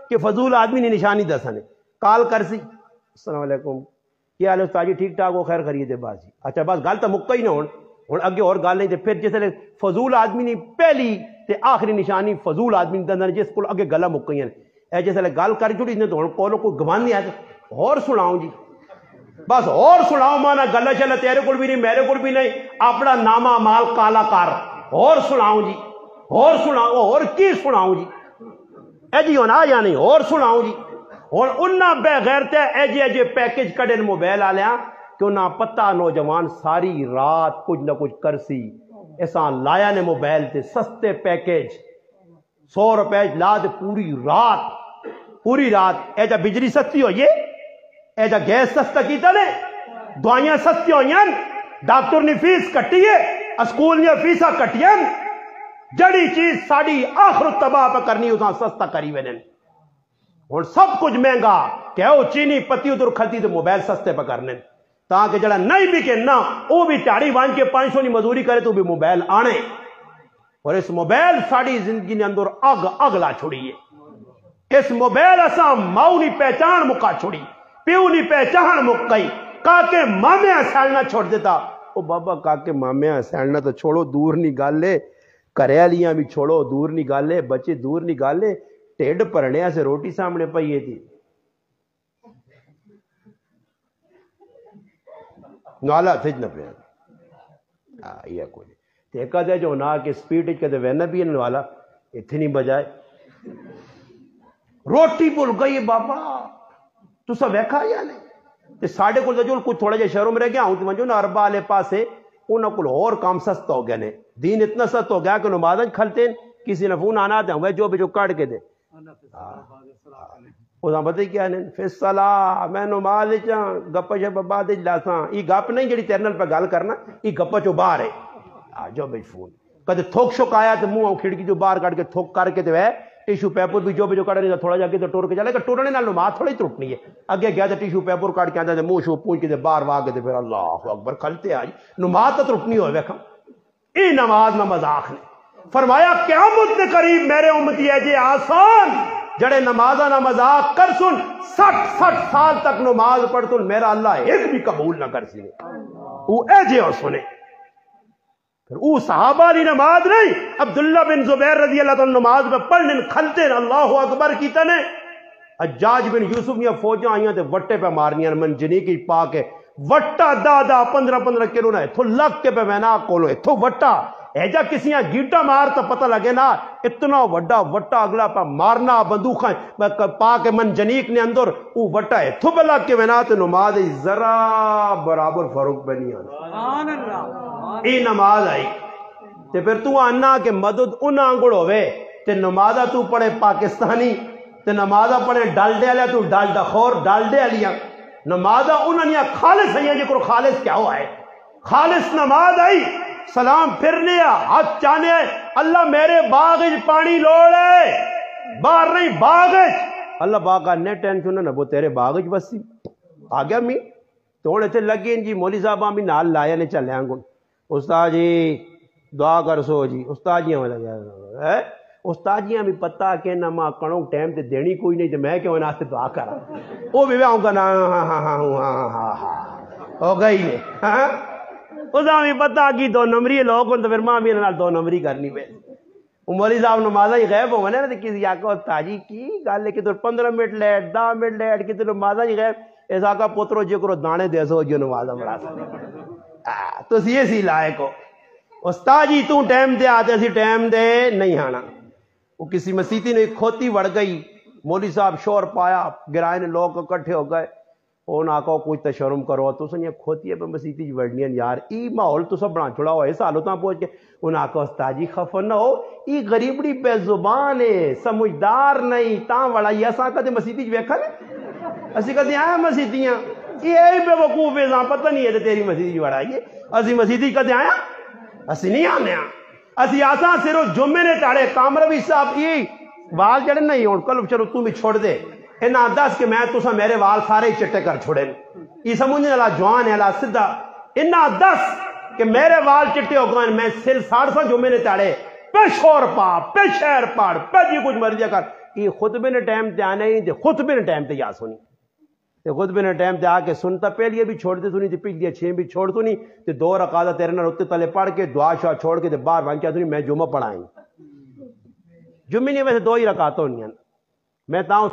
کہ فضول آدمی نے نشانی دسانے کال کر سی السلام علیکم کیا حال ہے استاد جی ٹھیک ٹھاک ہو خیر خرید ہے باز جی اچھا بس گل تو مکا ہی نہ ہون ہوں اگے اور گل نہیں تے پھر جس فضول آدمی نے پہلی تے آخری نشانی فضول آدمی نے جس کو اگے گلا مکئی اے جس گل کر چھوڑی نے تو ہوں کولو کوئی گوان نہیں آیا اور سناؤں جی بس اور سناؤ مانا گلا چلا تیرے کو بھی نہیں میرے کو بھی نہیں اپنا نامہ مال کالا کر اور سناؤں جی اور سناؤ اور کی سناؤں جی اے جی ہونا یا نہیں اور سناؤں جی اور انہاں بے غیرتے ایجے پیکج کڈن موبائل آلیاں کہ انہاں پتہ نوجوان ساری رات کچھ نہ کچھ کرسی ایسا لایا نے موبائل تے سستے پیکج 100 روپے لا دے پوری رات ایجا بجلی سستی ہوئیے ایجا گیس سستا کیتا نے دوائیاں سستی ہوئیاں ڈاکٹر نے فیس کٹی ہے اسکول نے فیسا کٹیاں جڑی چیز ساڑی آخر تباہ پہ کرنی اساں سستا کری وینن اور سب کچھ مہنگا کہو چینی پتی ادھر کھلتی تو موبائل سستے پہ کرنے تاکہ جڑا نہیں بھی کہ نہ وہ بھی تیاری وان کے 500 نی مزوری کرے تو بھی موبائل آنے اور اس موبائل ساڑی زندگی نے اندر اگ لا چھوڑی ہے اس موبائل اساں ماؤ نی پہچان مکا چھوڑی پیو نی پہچان مکئی کاکے مامے سیلنا چھوڑ دیتا او بابا کاکے مامے سیلنا تو چھوڑو دور نہیں گالے کریالیاں بھی چھوڑو دور نہیں گالے بچے دور نہیں گالے ٹیڈ پرنے سے روٹی سامنے پائیے تھی نالا تھج نہ پیا یہ کوئی دیکھا دے جو نا کہ سپیڈ کہتے وینا بھی ہے والا اتنی بجائے روٹی بھول گئی بابا تو سب ویکھا یا نہیں تے ساڑھے کو جو کچھ تھوڑا جا شہروں میں رہ گیا ہوں تو منجو نا اربا والے پاسے انہوں کو اور کام سستا ہو گیا نے دین اتنا سستا ہو گیا کہ نمازیں کھلتے کسی نے فون آنا دیں جو بھی جو کاٹ کے دے وہ بتا کیا نے فیصلہ میں نماز گپا شپ بعد لاساں یہ گپ نہیں جڑی تیرنل پہ گل کرنا یہ گپا چو باہر ہے جو بھائی فون کدے تھوک شوک آیا تو منہ کھڑکی جو باہر کٹ کے تھوک کر کے تو ہے ٹیشو پیپر بھی جو کٹ نہیں تھوڑا جا کے تو ٹور کے چلے گا ٹورنے نال نماز تھوڑی ترٹنی ہے اگے گیا تو ٹیشو پیپر کٹ کے آتا منہ شو پوچھ کے باہر وا کے پھر اللہ اکبر کھلتے آج نماز تو ترٹنی ہوئے ویکھا یہ نماز نہ مذاق نے فرمایا قیامت کے قریب میرے امتی ہے جی آسان جڑے نمازہ نہ مذاق کر سن 60 سال تک نماز پڑھ سن میرا اللہ ایک بھی قبول نہ کر سنے وہ اے جے اور سنے پھر وہ صحابہ لی نماز نہیں عبداللہ بن زبیر رضی اللہ تعالی نماز میں پڑھنے کھلتے اللہ اکبر کی تنے حجاج بن یوسف نے فوجاں آئیاں تے وٹے پہ مارنیاں منجنی کی پاک ہے وٹا دا 15 کلو نہ تھو لگ کے پہ وینا کولو تھو وٹا ایجا کسیاں گیٹا مار تو پتہ لگے نا اتنا وڈا وٹا اگلا پا مارنا بندوقیں پاک من جنیک نے اندر وہ وٹا ہے تھو بلا کے وینا تو نماز ذرا برابر فروق بنی آنا ای نماز آئی تے پھر تو آنا کہ مدد ان آنگڑ ہوئے تے نمازہ تو پڑھے پاکستانی تے نمازہ پڑھے ڈالڈے آلیا تو ڈالڈا خور ڈالڈے آلیا نمازہ انہوں نے خالص ہے جی کو خالص کیا ہوا ہے خالص نماز آئی سلام پھر لیا ہاتھ چانے اللہ میرے باغج پانی لوڑے باہر نہیں باغج اللہ باغ نے ٹینشن نہ وہ تیرے باغج بسی آ گیا می توڑے تھے لگے جی مولی صاحب بھی نال لایا نے چلے آنگن استاد جی دعا کر سو جی استاد جی ہمیں لگا استاد جی ہمیں پتہ کہ نہ ماں کڑوں ٹائم تے دینی کوئی نہیں تے میں کیوں نہ سے دعا کرا وہ بھی آؤں گا نا ہاں ہو گئی نے ہاں اس میں پتا کی 2 نمبری لوگ ہوں تو پھر ماں میرے نال 2 نمبری کرنی پہ مولی صاحب نمازہ ہی غیب ہو نا کسی آقا تاجی کی گل ہے کہ 15 منٹ لیٹ 10 منٹ لیٹ کسی نمازہ ہی غیب اس آقا پترو جی کرو دانے دے سو جو نمازہ بڑھا سکتے تو یہ سی لائق ہو استاد جی تو ٹائم دے آتے اسی ٹائم دے نہیں آنا وہ کسی مسیتی نے کھوتی وڑ گئی مولی صاحب شور پایا گرائے نے لوگ اکٹھے ہو گئے اون آقا کوئی تشرم کرو تو سن یہ کھوتی ہے پہ مسیتی وڑنیاں یار ای ماحول تو سب بنا چھوڑا ہو ہے سالوں تاں پہنچ کے ان آقا استاد جی خفن نہ ہو ای غریبڑی بے زبان ہے سمجھدار نہیں تاں وڑا یہ اساں کدے مسیتی ویکھا نے اسی کدے آیا مسیتیاں یہ بے وقوف ہے پتہ نہیں ہے تیری مسیتی وڑا یہ اسی مسیتی کدے آیا اسی نہیں آنے اسی آساں صرف جمعے نے ٹاڑے کامروی صاحب یہ وال جڑے نہیں ہون کل چلو تم بھی چھوڑ دے انہاں دس کہ میں تسا میرے وال سارے چٹے کر چھوڑے یہ سمجھنے والا جوان ہے اللہ سدھا انہاں دس کہ میرے وال چٹے ہو گئے میں سل 60 جو میرے تاڑے پہ شور پا پہ شہر پاڑ پہ جی کچھ مرضی کر یہ خطبے نے ٹائم تے آنا ہی تے خطبے نے ٹائم تے یا سنی تے خطبے نے ٹائم تے آ کے سنتا پہلی بھی چھوڑ دے سنی تے پچھلی 6 بھی چھوڑ سنی تے 2 رکعت تیرے نال اتنے تلے پڑھ کے دعا شاہ چھوڑ کے تے باہر وانچا سنی میں جمعہ پڑھائیں جمعے نہیں ویسے 2 ہی رکعت ہونی ہیں میں تاؤں